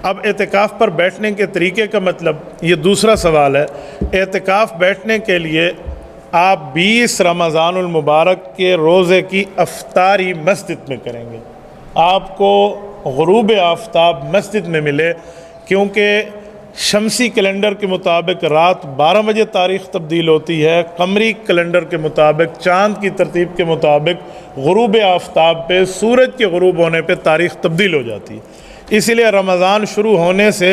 اب اعتکاف پر بیٹھنے کے طریقے کا مطلب، یہ دوسرا سوال ہے۔ اعتکاف بیٹھنے کے لیے آپ 20 رمضان المبارک کے روزے کی افطاری مسجد میں کریں گے۔ آپ کو غروب آفتاب مسجد میں ملے، کیونکہ شمسی کیلنڈر کے مطابق رات 12 بجے تاریخ تبدیل ہوتی ہے، قمری کیلنڈر کے مطابق چاند کی ترتیب کے مطابق غروب آفتاب پہ، سورج کے غروب ہونے پہ تاریخ تبدیل ہو جاتی ہے۔ اسی لیے رمضان شروع ہونے سے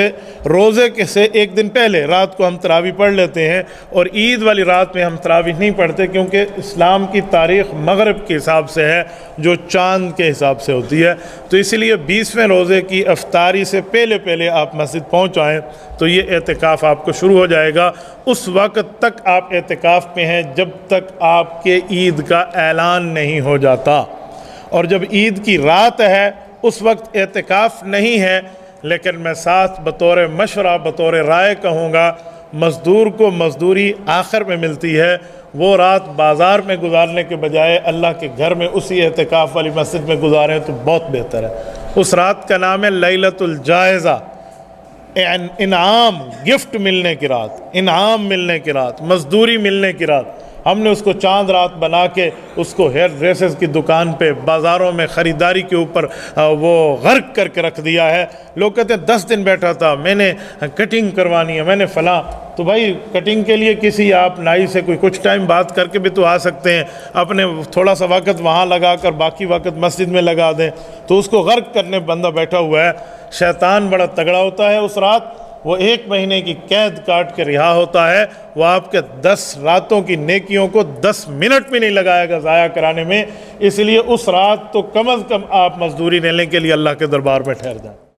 روزے کے سے ایک دن پہلے رات کو ہم تراویح پڑھ لیتے ہیں، اور عید والی رات میں ہم تراویح نہیں پڑھتے، کیونکہ اسلام کی تاریخ مغرب کے حساب سے ہے جو چاند کے حساب سے ہوتی ہے۔ تو اسی لیے 20ویں روزے کی افطاری سے پہلے آپ مسجد پہنچ آئیں تو یہ اعتکاف آپ کو شروع ہو جائے گا۔ اس وقت تک آپ اعتکاف پہ ہیں جب تک آپ کے عید کا اعلان نہیں ہو جاتا، اور جب عید کی رات ہے اس وقت اعتکاف نہیں ہے۔ لیکن میں ساتھ بطور مشورہ، بطور رائے کہوں گا، مزدور کو مزدوری آخر میں ملتی ہے، وہ رات بازار میں گزارنے کے بجائے اللہ کے گھر میں اسی اعتکاف والی مسجد میں گزاریں تو بہت بہتر ہے۔ اس رات کا نام ہے لیلۃ الجائزہ، انعام، گفٹ ملنے کی رات، انعام ملنے کی رات، مزدوری ملنے کی رات۔ ہم نے اس کو چاند رات بنا کے اس کو ہیئر ڈریسز کی دکان پہ، بازاروں میں خریداری کے اوپر وہ غرق کر کے رکھ دیا ہے۔ لوگ کہتے ہیں 10 دن بیٹھا تھا، میں نے کٹنگ کروانی ہے، میں نے فلاں۔ تو بھائی کٹنگ کے لیے کسی آپ نائی سے کوئی کچھ ٹائم بات کر کے بھی تو آ سکتے ہیں، اپنے تھوڑا سا وقت وہاں لگا کر باقی وقت مسجد میں لگا دیں۔ تو اس کو غرق کرنے بندہ بیٹھا ہوا ہے۔ شیطان بڑا تگڑا ہوتا ہے اس رات، وہ 1 مہینے کی قید کاٹ کے رہا ہوتا ہے، وہ آپ کے 10 راتوں کی نیکیوں کو 10 منٹ بھی نہیں لگائے گا ضائع کرانے میں۔ اس لیے اس رات تو کم از کم آپ مزدوری لینے کے لیے اللہ کے دربار میں ٹھہر جائیں۔